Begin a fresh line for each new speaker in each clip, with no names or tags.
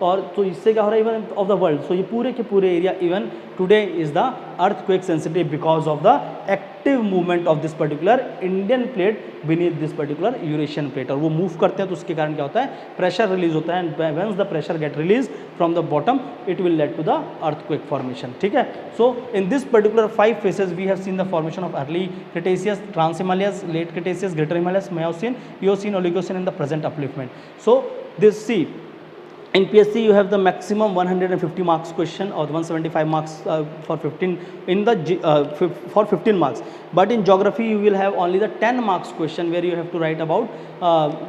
और तो इससे क्या हो रहा है, इवन ऑफ द वर्ल्ड, सो ये पूरे के पूरे area even today is the earthquake sensitive because of the active movement of this particular Indian plate beneath this particular Eurasian plate. और वो मूव करते हैं तो उसके कारण क्या होता है, प्रेशर रिलीज होता है, and once the pressure get release from the bottom it will lead to the earthquake formation. ठीक है, so in this particular 5 phases we have seen the formation of early Cretaceous, trans Himalayas, late Cretaceous, greater Himalayas, Miocene, Eocene, Oligocene and the present upliftment. So this see in PSC you have the maximum 150 marks question or 175 marks for 15 in the for 15 marks, but in geography you will have only the 10 marks question where you have to write about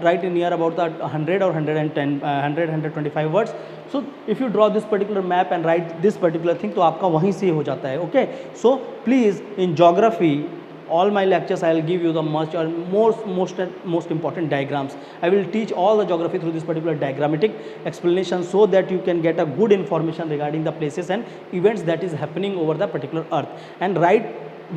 write in near about the 100 or 110 125 words. So if you draw this particular map and write this particular thing तो आपका वहीं से हो जाता है। okay, so please in geography all my lectures I will give you the most important diagrams. I will teach all the geography through this particular diagrammatic explanation so that you can get a good information regarding the places and events that is happening over the particular earth. And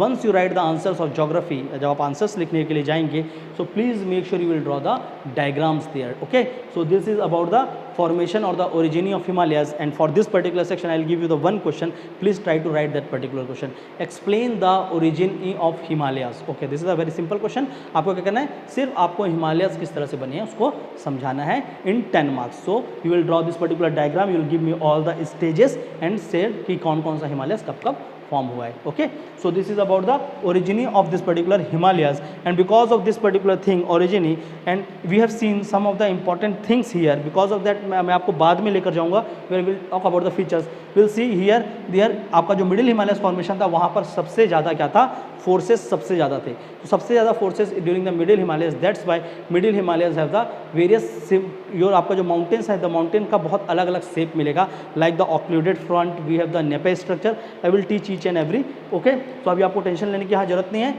once you write the answers of geography, जब आप answers लिखने के लिए जाएंगे, so please make sure you will draw the diagrams there. okay, so this is about the formation or the origin of Himalayas, and for this particular section I will give you the one question. Please try to write that particular question. Explain the origin of Himalayas. okay, this is a very simple question. आपको क्या करना है, सिर्फ आपको Himalayas किस तरह से बने हैं उसको समझाना है in 10 marks. so you will draw this particular diagram, you will give me all the stages and say कि कौन कौन सा हिमालयस कब कब फॉर्म हुआ है। Okay, so this is about the origin of this particular Himalayas, and because of this particular thing origin, and we have seen some of the important things here, because of that मैं आपको बाद में लेकर जाऊंगा where will talk about the features. Will see here there आपका जो middle Himalayas formation था वहाँ पर सबसे ज़्यादा क्या था, फोर्सेस सबसे ज़्यादा थे। तो सबसे ज़्यादा forces during the middle Himalayas, that's why middle Himalayas have the various your आपका जो माउंटेन्स है, द माउंटेन का बहुत अलग अलग शेप मिलेगा, like the occluded front, we have the nappe structure. I will teach each and every. Okay, तो अभी आपको टेंशन लेने की यहाँ जरूरत नहीं है।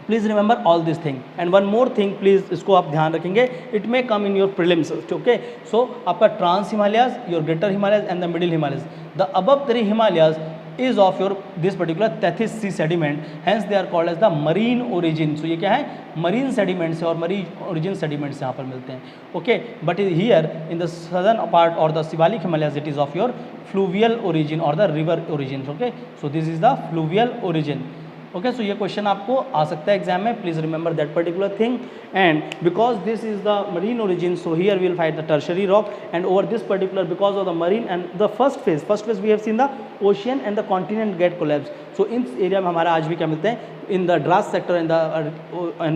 Please remember all this thing, and one more thing please, इसको आप ध्यान रखेंगे, it may come in your prelims. Okay, so आपका trans Himalayas, your greater Himalayas and the middle Himalayas, the above 3 Himalayas is of your this particular Tethys sea sediment, hence they are called as the marine origin. so ये क्या है, marine sediments और marine origin sediments यहाँ पर मिलते हैं। okay, but here in the southern part or the Shivalik Himalayas it is of your fluvial origin or the river origin. okay, so this is the fluvial origin. okay, so ये question आपको आ सकता है exam में, please remember that particular thing. And because this is the marine origin, so here we will find the tertiary rock, and over this particular because of the marine and the first phase we have seen the ocean and the continent get collapse. So in area में हमारा आज भी क्या मिलते हैं, in the Dras sector and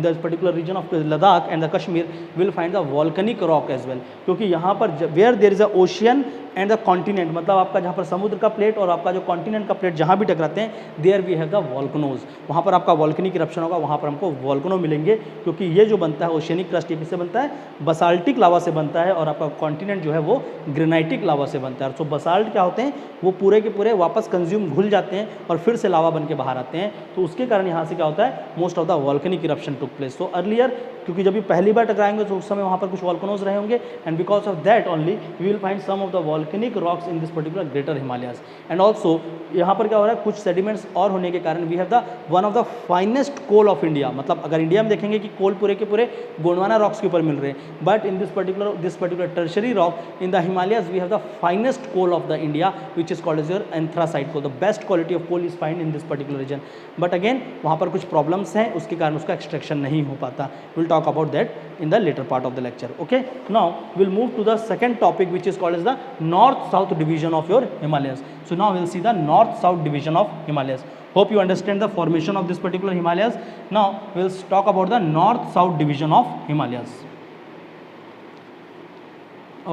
the particular region of Ladakh and the Kashmir will find the volcanic rock as well, क्योंकि यहाँ पर where there is a ocean and the continent, मतलब आपका जहाँ पर समुद्र का प्लेट और आपका जो कॉन्टिनेंट का प्लेट जहाँ भी टकराते हैं, there we have the volcanoes, वहाँ पर आपका वॉल्केनिक इरप्शन होगा, वहाँ पर हमको वॉल्कनो मिलेंगे, क्योंकि ये जो बनता है ओशियनिक क्रस्ट, ये किससे बनता है, बसाल्टिक लावा से बनता है, और आपका कॉन्टिनेंट जो है वो ग्रेनाइटिक लावा से बनता है। सो बसाल्ट क्या होते हैं, वो पूरे के पूरे वापस कंज्यूम घुल जाते हैं और फिर से लावा बन के बाहर आते हैं, तो उसके कारण यहाँ से क्या होता है, most of the volcanic eruption took place. So earlier, क्योंकि जब भी पहली बार टकराएंगे तो उस समय वहाँ पर कुछ वॉल्कनोज रहे होंगे, and because of that only we will find some of the volcanic rocks in this particular greater Himalayas. And also यहाँ पर क्या हो रहा है, कुछ सेडिमेंट्स और होने के कारण we have the one of the finest coal of India, मतलब अगर इंडिया में देखेंगे कि कोल पूरे के पूरे गोंडवाना रॉक्स के ऊपर मिल रहे हैं, but in this particular tertiary rock in the Himalayas we have the finest coal of the India which is called as your anthracite coal. The best quality of coal is find in this particular region, but again वहाँ पर कुछ problems हैं, उसके कारण उसका extraction नहीं हो पाता। Will talk about that in the later part of the lecture. Okay, now we'll move to the second topic which is called as the north south division of your Himalayas. So now we'll see the north south division of Himalayas. Hope you understand the formation of this particular Himalayas. Now we'll talk about the north south division of Himalayas.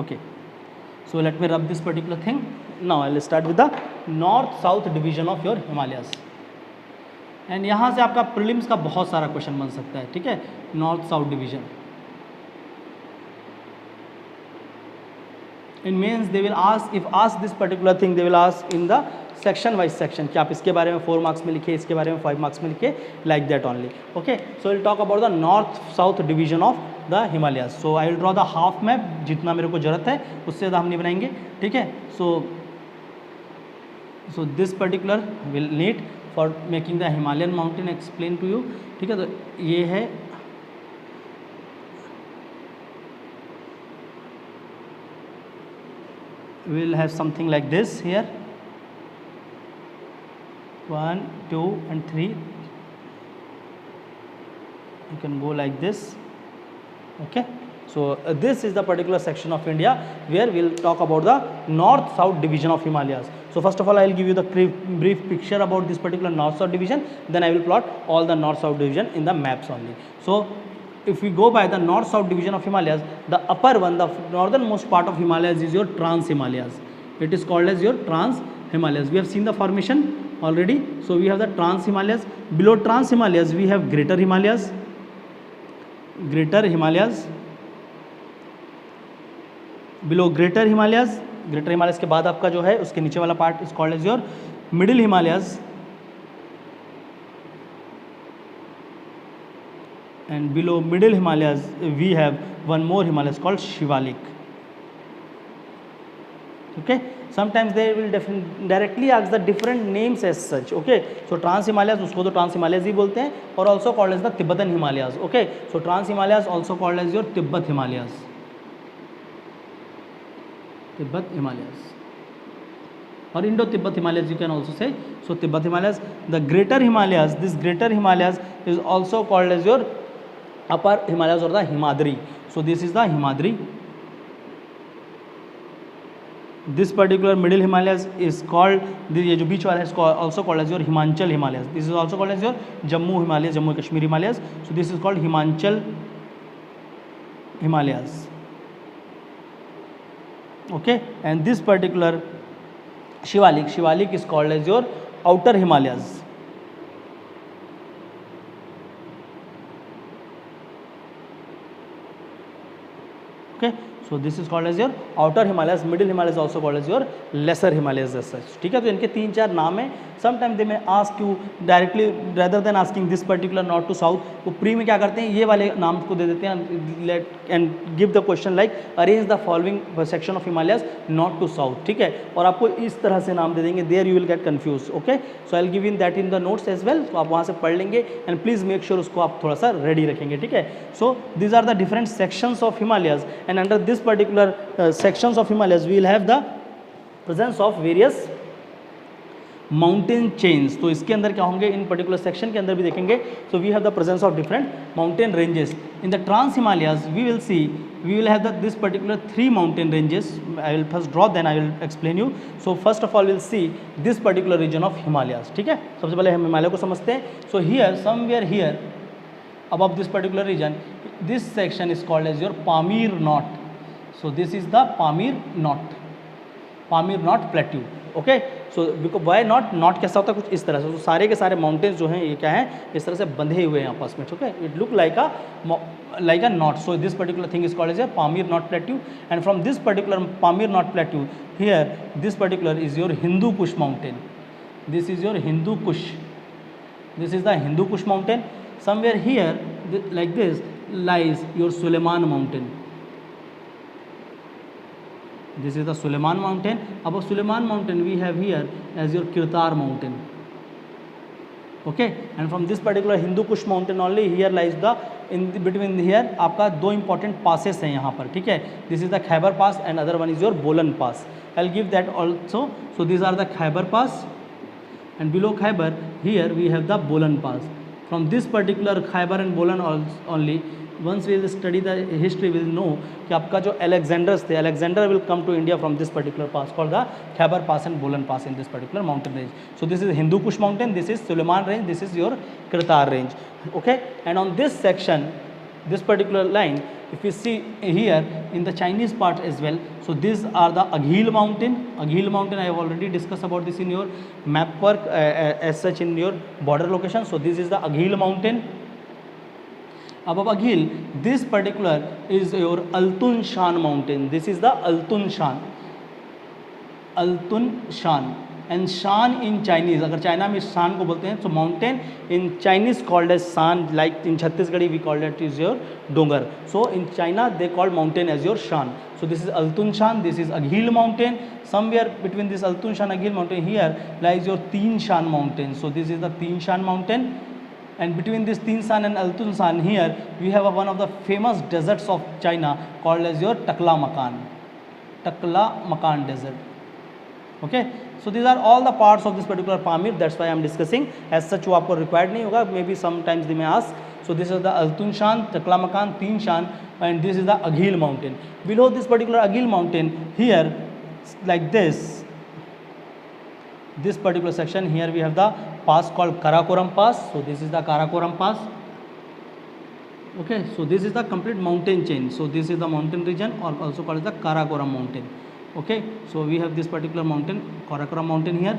Okay, so let me rub this particular thing. Now I'll start with the north south division of your Himalayas. And यहाँ से आपका prelims का बहुत सारा question बन सकता है, ठीक है। North south division in mains they will ask, if ask this particular thing they will ask in the section wise section, कि आप इसके बारे में 4 मार्क्स में लिखिए, इसके बारे में 5 मार्क्स में लिखिए, like that only. Okay, so will talk about the north south division of the Himalayas. So I will draw the half map, जितना मेरे को जरूरत है उससे ज़्यादा हम नहीं बनाएंगे, ठीक है। So this particular will need for making the Himalayan mountain explain to you, ठीक है। तो ये है we will have something like this here, 1 2 and 3. You can go like this. Okay, so this is the particular section of India where we'll talk about the north south division of Himalayas. So first of all, I'll give you the brief picture about this particular north south division, then I will plot all the north south division in the maps only. So if we go by the north south division of Himalayas, the upper one, the northernmost part of Himalayas is your Trans Himalayas. It is called as your Trans Himalayas. We have seen the formation already. So we have the Trans Himalayas. Below Trans Himalayas we have Greater Himalayas. Greater Himalayas. Below Greater Himalayas, Greater Himalayas के बाद आपका जो है उसके नीचे वाला part is called as your Middle Himalayas. And below Middle Himalayas we have one more Himalayas called Shivalik. Okay, sometimes they will directly ask the different names as such. Okay, so Trans Himalayas, उसको तो Trans Himalayas ही बोलते हैं, और also called as the Tibetan Himalayas. Okay, so Trans Himalayas also called as your Tibet Himalayas. Tibet Himalayas or Indo-Tibet Himalayas you can also say. So Tibet Himalayas. The Greater Himalayas, this Greater Himalayas is also called as your Upper Himalayas or the Himadri. So this is the Himadri. This particular Middle Himalayas is called, ये जो बीच वाला है इसको also called as your Himachal Himalayas. This is also called as your Jammu Himalayas, Jammu and Kashmir Himalayas. So this is called Himachal Himalayas. Okay, and this particular Shivalik is called as your Outer Himalayas. Okay, so this is called as your Outer Himalayas. Middle Himalayas also called as your Lesser Himalayas as such. ठीक है, तो इनके 3-4 नाम हैं. Sometimes they may ask you directly rather than asking this particular north to south. वो pre में क्या करते हैं, ये वाले नाम को दे देते हैं, let and give the question like arrange the following section of Himalayas north to south. ठीक है, और आपको इस तरह से नाम दे देंगे. There you will get confused. Okay, so I'll give you that in the notes as well. तो आप वहाँ से पढ़ लेंगे and please make sure उसको आप थोड़ा सा ready रखेंगे. ठीक है, so these are the different sections of Himalayas, and under this particular sections of Himalayas we will have the presence of various mountain chains. तो इसके अंदर क्या होंगे, इन पर्टिकुलर सेक्शन के अंदर भी देखेंगे. So we have the presence of different mountain ranges in the trans Himalayas. We will see, we will have this particular 3 mountain ranges. I will first draw, then I will explain you. So first of all will see this particular region of Himalayas. ठीक है, सबसे पहले हम हिमालय को समझते हैं. So here somewhere here above this particular region, this section is called as your Pamir Knot. So this is the Pamir Knot plateau. Okay, so because why not कैसा होता है, कुछ इस तरह से. तो सारे के सारे माउंटेन्स जो हैं ये क्या हैं, इस तरह से बंधे हुए हैं आपस में. ठीक है, it look like a knot. So this particular thing is called as a Pamir Knot plateau, and from this particular Pamir Knot plateau here, this particular is your Hindu Kush mountain. This is your Hindu Kush. This is the Hindu Kush mountain. Somewhere here like this lies your Suleiman mountain. This is the Suleiman mountain. Above Suleiman mountain we have here as your Kirtar mountain. Okay, and from this particular Hindu Kush mountain only here lies the in between here आपका 2 important passes हैं यहाँ पर. ठीक है, this is the Khyber pass and other one is your Bolan pass. I'll give that also. So these are the Khyber pass, and below Khyber here we have the Bolan pass. From this particular Khyber and Bolan only, once we will study the history, we will know कि आपका जो Alexanders थे, Alexander will come to India from this particular pass called the Khyber pass and Bolan pass in this particular mountain range. So this is Hindu Kush mountain, this is Suleiman range, this is your Kirtar range. Okay, and on this section, this particular line, if you see here in the Chinese part as well, so these are the Aghil mountain. Aghil mountain I have already discussed about this in your map work as such in your border location. So this is the Aghil mountain. Above Aghil, this particular is your Altun Shan mountain. This is the Altun Shan. Altun Shan. And Shan in Chinese, अगर China में शान को बोलते हैं, so mountain in Chinese called as Shan, like in Chhattisgarh we call it is your Dongar. So in China they call mountain as your Shan. So this is Altun Shan, this is Aghil mountain. Somewhere between this Altun Shan Aghil mountain here lies your Teen Shan mountain. So this is the Teen Shan mountain. And between this Teen Shan and Altun Shan here we have one of the famous deserts of China called as your Taklamakan. Taklamakan Desert. Okay, so these are all the parts of this particular Pamir. That's why I am discussing. As such, वो आपको required नहीं होगा. Maybe sometimes they may ask. So this is the Altun Shan, Taklamakan, Teen Shan, and this is the Aghil mountain. Below this particular Aghil mountain, here, like this particular section, here we have the pass called Karakoram Pass. So this is the Karakoram Pass. Okay, so this is the complete mountain chain. So this is the mountain region, or also called as the Karakoram mountain. Okay, so we have this particular mountain, Karakoram mountain here.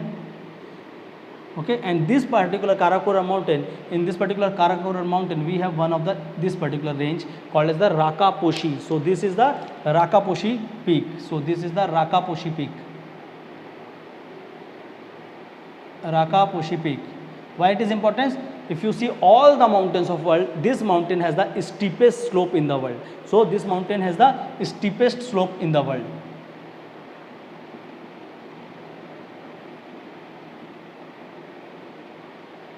Okay, and this particular Karakoram mountain, in this particular Karakoram mountain, we have one of the this particular range called as the Rakaposhi. So this is the Rakaposhi peak. So this is the Rakaposhi peak. Rakaposhi peak. Why it is important? If you see all the mountains of world, this mountain has the steepest slope in the world. So this mountain has the steepest slope in the world.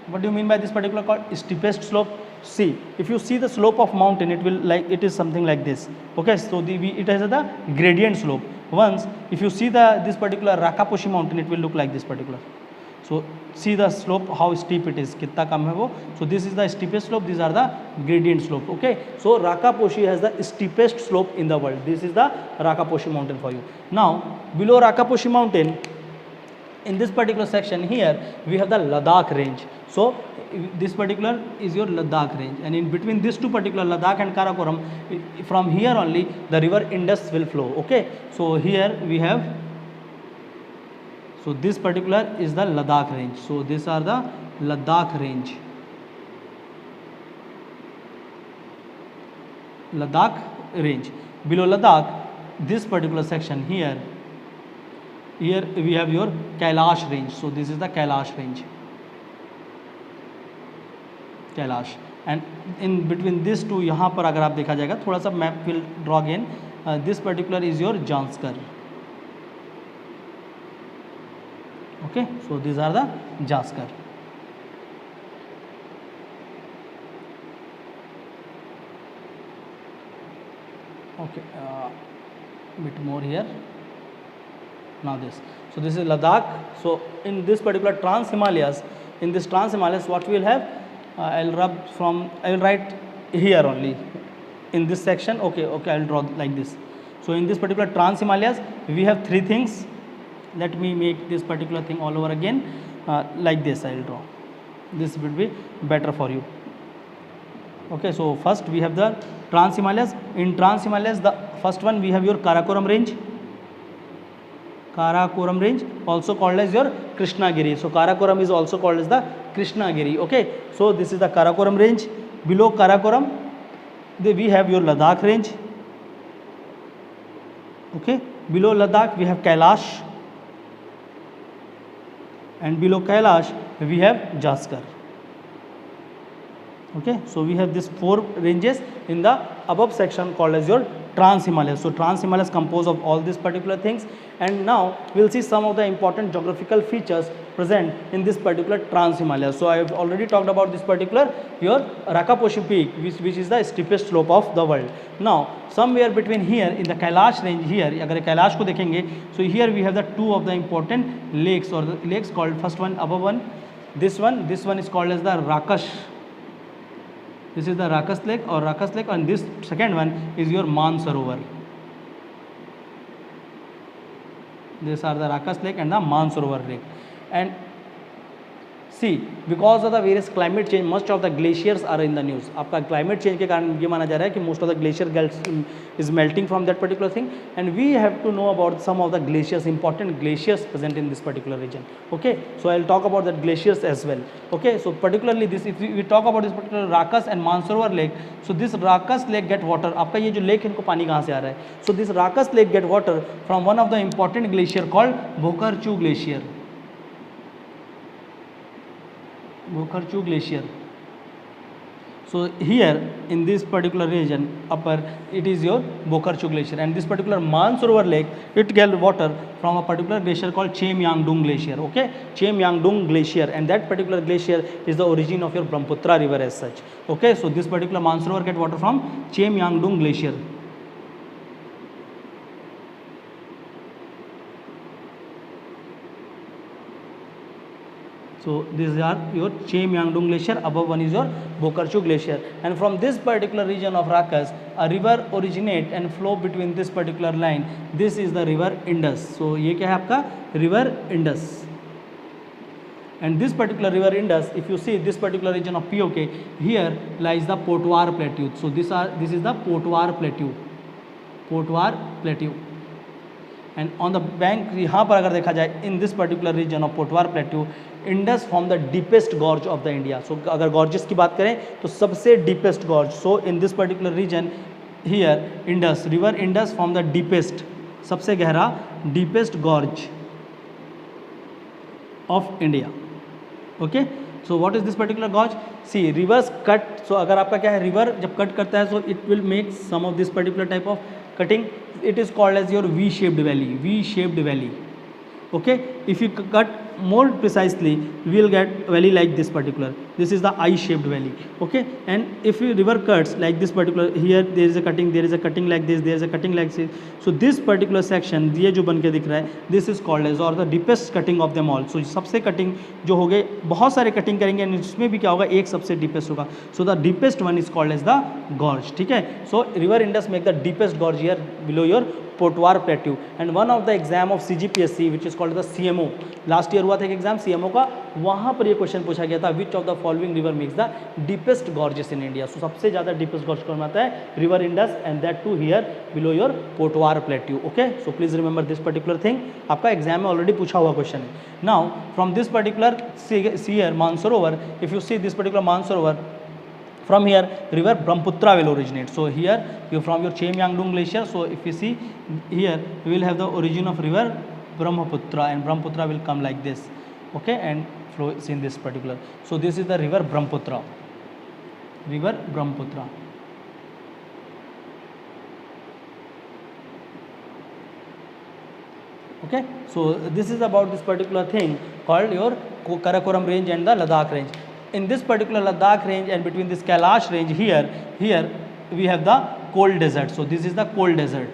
What do you mean by this particular called steepest slope? See, if you see the slope of mountain, it will it is something like this. Okay, so it has the gradient slope. Once, if you see this particular Rakaposhi mountain, it will look like this particular. So see the slope, how steep it is, कितना कम है वो. So this is the steepest slope. These are the gradient slope. Okay, so Rakaposhi has the steepest slope in the world. This is the Rakaposhi mountain for you. Now below Rakaposhi mountain, in this particular section here, we have the Ladakh range. So this particular is your Ladakh range, and in between these two particular Ladakh and Karakoram, from here only the river Indus will flow. Okay, so here we have. So this particular is the Ladakh range. So these are the Ladakh range. Ladakh range. Below Ladakh, this particular section here we have your Kailash range. So this is the Kailash range. Kailash. And in between these two, यहाँ पर अगर आप देखा जाएगा, थोड़ा सा map will draw again. This particular is your Janskar. Okay, so these are the Janskar. Okay, bit more here. Now this. So this is Ladakh. So in this particular Trans-Himalayas, what we will have, I'll write here only in this section. Okay, I'll draw like this. So in this particular Trans-Himalayas, we have three things. Let me make this particular thing all over again. Like this I'll draw. This will be better for you. Okay, so first we have the Trans-Himalayas. In Trans-Himalayas, the first one we have your Karakoram range. Karakoram range, also called as your Krishnagiri. So Karakoram is also called as the Krishnagiri. Okay, so this is the Karakoram range. Below Karakoram, we have your Ladakh range. Okay, below Ladakh we have Kailash, and below Kailash we have Janskar. Okay, so we have these four ranges in the above section called as your Trans-Himalayas. So Trans-Himalayas compose of all these particular things, and now we will see some of the important geographical features present in this particular Trans-Himalayas. So I have already talked about this particular your Rakaposhi peak, which is the steepest slope of the world. Now somewhere between here in the Kailash range here, अगर Kailash को देखेंगे, so here we have the two of the important lakes, or the lakes called, first one above one, this one is called as the Rakas. This is the Rakas lake or Rakas lake, and this second one is your Mansarovar. These are the Rakas lake and the Mansarovar lake. And see, because of the various climate change, most of the glaciers are in the news. आपका climate change के कारण ये माना जा रहा है कि most of the glacier is melting from that particular thing, and we have to know about some of the glaciers, important glaciers present in this particular region. Okay, so I'll talk about that glaciers as well. Okay, so particularly this, if we talk about this particular Rakas and Mansarovar lake, so this Rakas lake get water. आपका ये जो lake इनको पानी कहाँ से आ रहा है? So this Rakas lake get water from one of the important glacier called Bhokarchu glacier. Bhokarchu glacier. So here in this particular region upper, it is your Bhokarchu glacier, and this particular Mansarovar lake, it get water from a particular glacier called Chemyangdung glacier. Okay, Chemyangdung glacier, and that particular glacier is the origin of your Brahmaputra river as such. Okay, so this particular Mansarovar get water from Chemyangdung glacier. So these are your Cheomyangdong glacier, above one is your Bokarchu glacier, and from this particular region of Rakas a river originate and flow between this particular line. This is the river Indus. So ये क्या है आपका river Indus, and this particular river Indus, if you see this particular region of POK, here lies the Potwar plateau. So this is the Potwar plateau, and on the bank यहाँ पर अगर देखा जाए in this particular region of Potwar plateau, Indus form the deepest gorge of the India. So अगर gorges की बात करें तो सबसे deepest gorge. So in this particular region here Indus, river Indus form the deepest, सबसे गहरा deepest gorge of India. Okay, so what is this particular gorge? See, rivers cut. So अगर आपका क्या है, river जब cut करता है so it will make some of this particular type of cutting. It is called as your V-shaped valley. Okay, if you cut more precisely we will get valley like this particular. This is the I-shaped valley. Okay, and if you river cuts like this particular, here there is a cutting, there is a cutting like this, there is a cutting like this. So this particular section ये जो बन के दिख रहा है, this is called as or the deepest cutting of them all. So सबसे cutting जो हो गए, बहुत सारे cutting करेंगे and इसमें भी क्या होगा, एक सबसे deepest होगा. So the deepest one is called as the gorge. ठीक है, so river Indus make the deepest gorge here below your Potwar plateau, and one of the exam of CGPSC which is called the CMO, last year हुआ था एक exam CMO का, वहाँ पर ये question पूछा गया था, which of the following river makes the deepest gorges in India. So सबसे ज़्यादा deepest gorge कौन आता है, river Indus, and that too here below your Potwar plateau. Okay, so please remember this particular thing, आपका exam में already पूछा हुआ question है. Now from this particular see here Mansarovar, if you see this particular Mansarovar, from here river Brahmaputra will originate. So here you from your Cheomyangdong glacier, so if you see here we will have the origin of river Brahmaputra, and Brahmaputra will come like this. Okay, and flow in this particular. So this is the river Brahmaputra. Okay, so this is about this particular thing called your Karakoram range and the Ladakh range. In this particular Ladakh range and between this Kailash range here we have the cold desert. So this is the cold desert.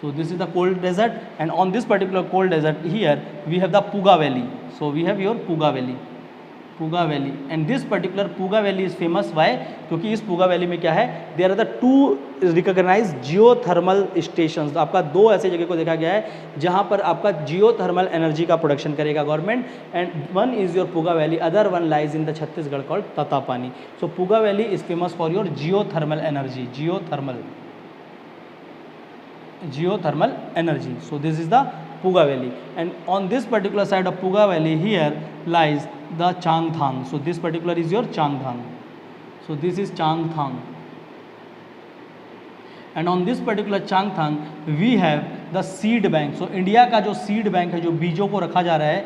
So this is the cold desert, and on this particular cold desert here we have the Puga Valley. So we have your Puga Valley, and this particular Puga Valley is famous. Why? क्योंकि इस Puga Valley में क्या है, there are the two recognized geothermal stations. तो आपका दो ऐसे जगह को देखा गया है जहाँ पर आपका geothermal energy का प्रोडक्शन करेगा government, and one is your Puga Valley, other one lies in the Chhattisgarh called Tatapani. So Puga Valley is famous for your geothermal energy, geothermal energy. So this is the Puga Valley, and on this particular side of Puga Valley here lies the Changthang. So this particular is your Changthang. So this is Changthang, and on this particular Changthang we have the seed bank. So India का जो seed bank है, जो बीजों को रखा जा रहा है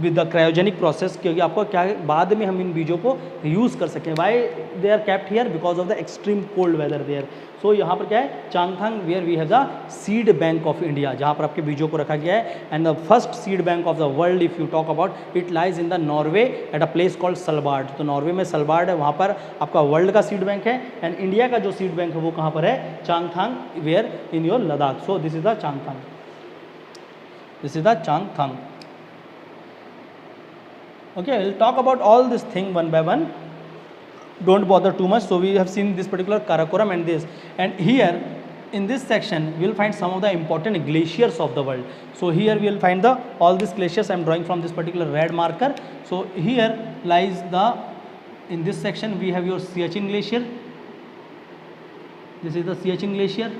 विद द क्रायोजेनिक प्रोसेस, क्योंकि आपको क्या बाद में हम इन बीजों को यूज़ कर सकें. Why they are kept here, because of the extreme cold weather there. So यहाँ पर क्या है, Changthang where we have the seed bank of India, जहाँ पर आपके बीजों को रखा गया है. And the first seed bank of the world if you talk about, it lies in the Norway at a place called Svalbard. तो नॉर्वे में सलबार्ड है, वहाँ पर आपका वर्ल्ड का सीड बैंक है. एंड इंडिया का जो सीड बैंक है वो कहाँ पर है, Changthang, where in your Ladakh. So this is the Changthang, Okay, we'll talk about all this thing one by one. Don't bother too much. So we have seen this particular Karakoram and this, and here in this section we will find some of the important glaciers of the world. So here we will find all these glaciers. I am drawing from this particular red marker. So here lies in this section we have your Siachen glacier. This is the Siachen glacier,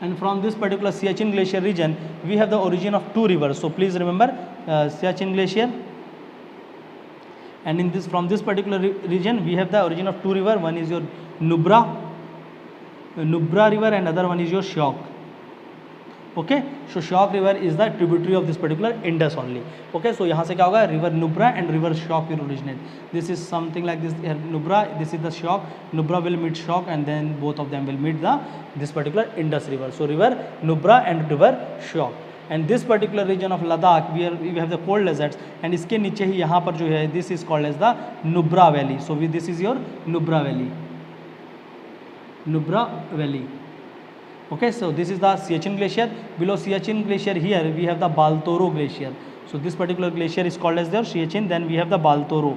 and from this particular Siachen glacier region we have the origin of two rivers. So please remember Siachen glacier. And in this, from this particular region we have the origin of two rivers. One is your Nubra river, and other one is your Shyok. Okay, so Shyok river is the tributary of this particular Indus only. Okay, so यहाँ से क्या होगा, river Nubra and river Shyok will originate. This is something like this here, Nubra, this is the Shyok. Nubra will meet Shyok, and then both of them will meet this particular Indus river. So river Nubra and river Shyok. And this particular region of Ladakh we have the cold deserts, and इसके नीचे ही यहाँ पर जो है this is called as the Nubra Valley. So this is your Nubra Valley. Okay, so this is the Siachen glacier. Below Siachen glacier here we have the Baltoro glacier. So this particular glacier is called as the Siachen. Then we have the Baltoro.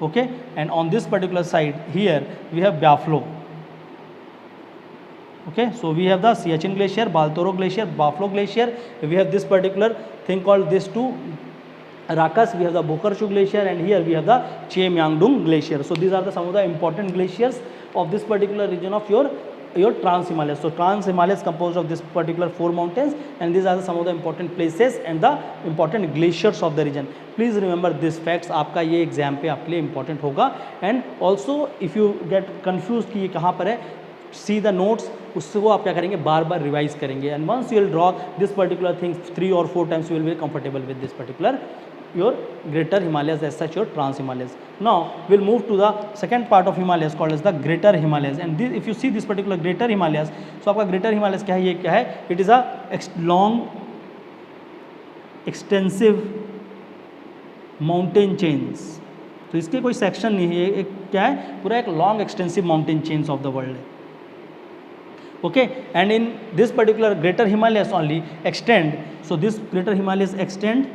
Okay, and on this particular side here we have Baflo. Okay, so we have the Siachen glacier, Baltoro glacier, Baflo glacier. We have this particular thing called this two Rakas. We have the Bokarshu glacier, and here we have the Cheomyangdong glacier. So these are some of the important glaciers of this particular region of your Trans Himalayas. So Trans Himalayas composed of this particular 4 mountains, and these are some of the important places and the important glaciers of the region. Please remember these facts. आपका ये exam पे आपके लिए important होगा. And also if you get confused कि ये कहाँ पर है, see the notes, उसको आप क्या करेंगे, बार बार रिवाइज करेंगे. And once you will draw this particular thing 3 or 4 times, you will be comfortable with this particular your Greater Himalayas, as such your Trans Himalayas. Now we'll move to the second part of Himalayas called as the Greater Himalayas. And this, if you see this particular Greater Himalayas, so आपका Greater Himalayas क्या है, ये क्या है, it is a long extensive mountain chains. तो इसके कोई section नहीं है, एक क्या है, पूरा एक long extensive mountain chains of the world है. Okay, and in this particular Greater Himalayas only extend, so this Greater Himalayas extend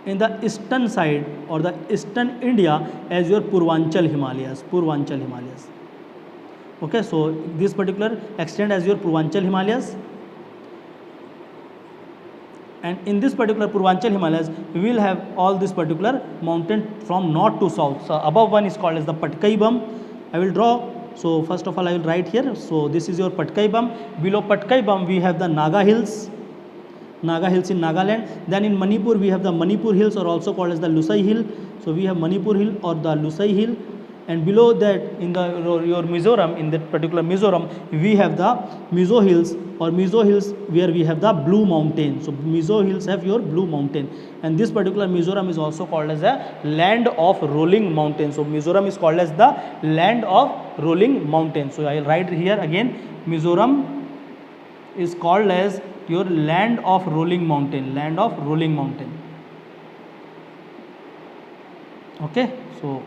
in the eastern side or the eastern India as your Purvanchal Himalayas. Okay, so this particular extend as your Purvanchal Himalayas, and in this particular Purvanchal Himalayas we will have all this particular mountain from north to south. So above one is called as the Patkai-Bum. I will draw. So first of all I will write here. So this is your Patkai-Bum. Below Patkai-Bum we have the Naga Hills in Nagaland. Then in Manipur we have the Manipur Hills, or also called as the Lusai Hill. So we have Manipur Hill or the Lusai Hill. And below that in the your Mizoram, in that particular Mizoram we have the Mizo Hills, or Mizo Hills where we have the Blue Mountain. So Mizo Hills have your Blue Mountain, and this particular Mizoram is also called as a land of rolling mountains. So Mizoram is called as the land of rolling mountains. So I will write here again, Mizoram is called as your land of rolling mountain. Okay, so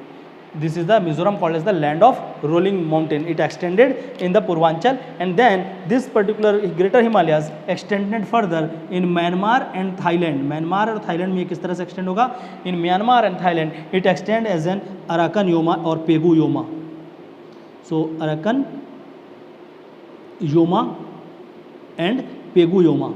this is the Mizoram called as the land of rolling mountain. It extended in the Purvanchal, and then this particular Greater Himalayas extended further in Myanmar and Thailand. Myanmar और Thailand में किस तरह से extend होगा? In Myanmar and Thailand it extend as an Arakan Yoma or Pegu Yoma. So Arakan Yoma and Pegu Yoma.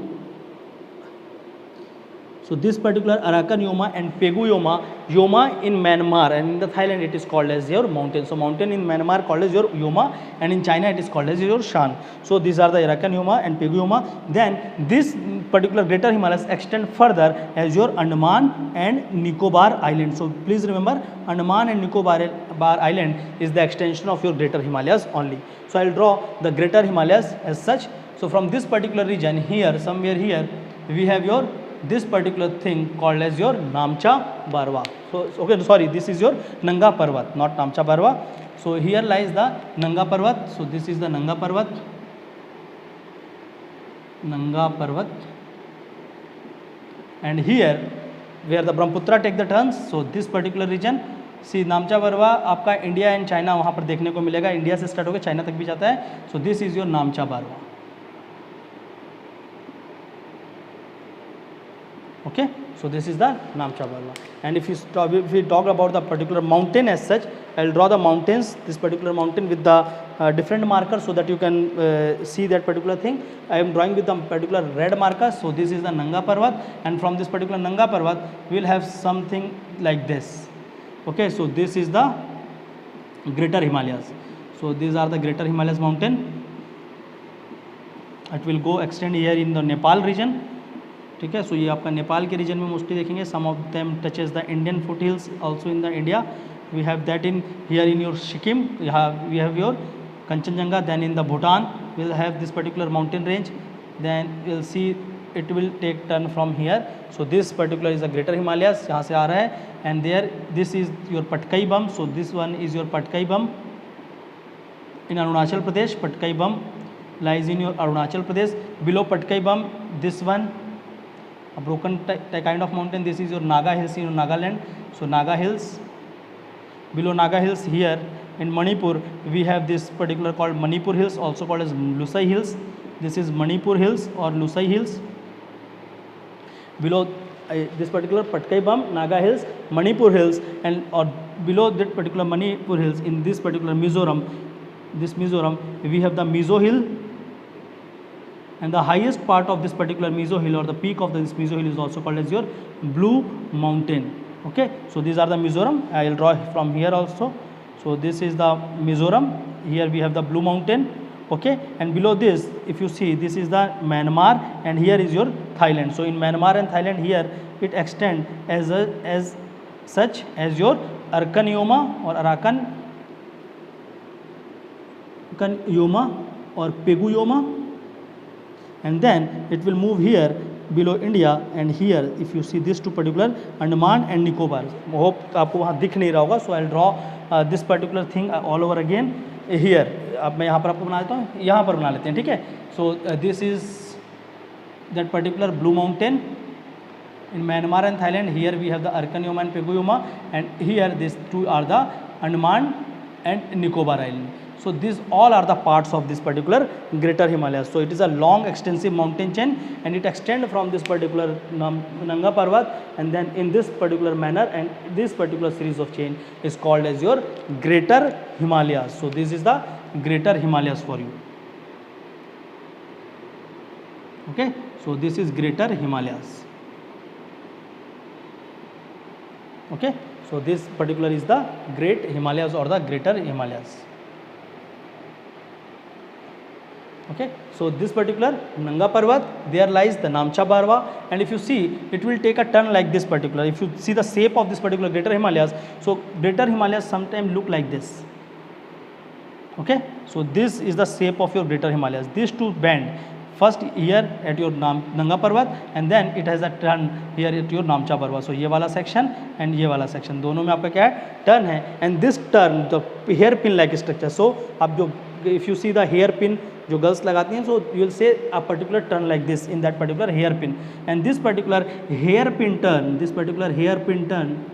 So this particular Arakan Yoma and Pegu Yoma in Myanmar, and in the Thailand it is called as your mountain. So mountain in Myanmar called as your Yoma, and in China it is called as your Shan. So these are the Arakan Yoma and Pegu Yoma. Then this particular Greater Himalayas extend further as your Andaman and Nicobar Island. So please remember, Andaman and Nicobar Island is the extension of your Greater Himalayas only. So I will draw the Greater Himalayas as such. So from this particular region here, somewhere here, we have your this particular thing called as your Namcha Barwa. So okay, sorry, this is your Nanga Parvat, not Namcha Barwa. So here lies the Nanga Parvat. So this is the Nanga Parvat. And here where the Brahmaputra take the turns, so this particular region, see Namcha Barwa आपका India and China वहाँ पर देखने को मिलेगा. India से start होकर China तक भी जाता है. So this is your Namcha Barwa. Okay, so this is the Namcha Barwa. And if we talk about the particular mountain as such, I will draw the mountains, this particular mountain with the different markers so that you can see that particular thing. I am drawing with the particular red marker. So this is the Nanga Parvat, and from this particular Nanga Parvat we will have something like this. Okay, so this is the Greater Himalayas. So these are the Greater Himalayas mountain. It will go extend here in the Nepal region. ठीक है, सो ये आपका नेपाल के reason में mostly देखेंगे. Some of them touches the Indian foot hills also in the India. We have that in here in your Sikkim. We have your Kanchenjunga. Then in the Bhutan will have this particular mountain range. Then will see it will take turn from here. So this particular is the greater Himalayas, यहाँ से आ रहा है. And there this is your Patkai Bum. So this one is your Patkai bomb in Arunachal Pradesh. Patkai bomb lies in your Arunachal Pradesh. Below Patkai Bum, this one a broken kind of mountain, this is your Naga Hills in Nagaland. So Naga Hills, below Naga Hills here In Manipur we have this particular called Manipur Hills, also called as Lusai Hills. This is Manipur Hills or Lusai Hills. Below this particular Patkai Bam, Naga Hills, Manipur Hills, and or below that particular Manipur Hills, in this particular Mizoram, we have the Mizo Hill, and the highest part of this particular Mizo Hill or the peak of this Mizo Hill is also called as your Blue Mountain. Okay, so these are the Mizoram. I will draw from here also. So this is the Mizoram. Here we have the Blue Mountain. Okay, and below this, if you see, this is the Myanmar, and here is your Thailand. So in Myanmar and Thailand, here it extends as such as your Arakan Yoma or Arakan Yoma or Pegu Yoma, and then it will move here below India, and here if you see these two particular Andaman and Nicobar. Hope आपको वहाँ दिख नहीं रहा होगा. So I'll draw this particular thing all over again here. अब मैं यहाँ पर आपको बना देता हूँ, यहाँ पर बना लेते हैं, ठीक है. So this is that particular Blue Mountain in Myanmar and Thailand. Here we have the Arakan Yoma and Pegu Yoma, and here these two are the Andaman and Nicobar Island. So these all are the parts of this particular Greater Himalayas. So it is a long extensive mountain chain, and it extends from this particular Nanga Parvat, and then in this particular manner, and this particular series of chain is called as your Greater Himalayas. So this is the Greater Himalayas for you. Okay, so this is Greater Himalayas. Okay, so this particular is the Great Himalayas or the Greater Himalayas. Okay, so this particular Nanga Parvat, there lies the Namcha Barwa, and if you see, it will take a turn like this particular. If you see the shape of this particular Greater Himalayas, so Greater Himalayas sometimes look like this. Okay, so this is the shape of your Greater Himalayas. These two bend first here at your Nanga Parvat, and then it has a turn here at your Namcha Barwa. So ये वाला section and ये वाला section, दोनों में आपका क्या है, turn है, and this turn the hairpin like structure. So आप जो if you see the hairpin जो गर्ल्स लगाती हैं, so you will say a particular turn like this in that particular hairpin, and this particular hairpin turn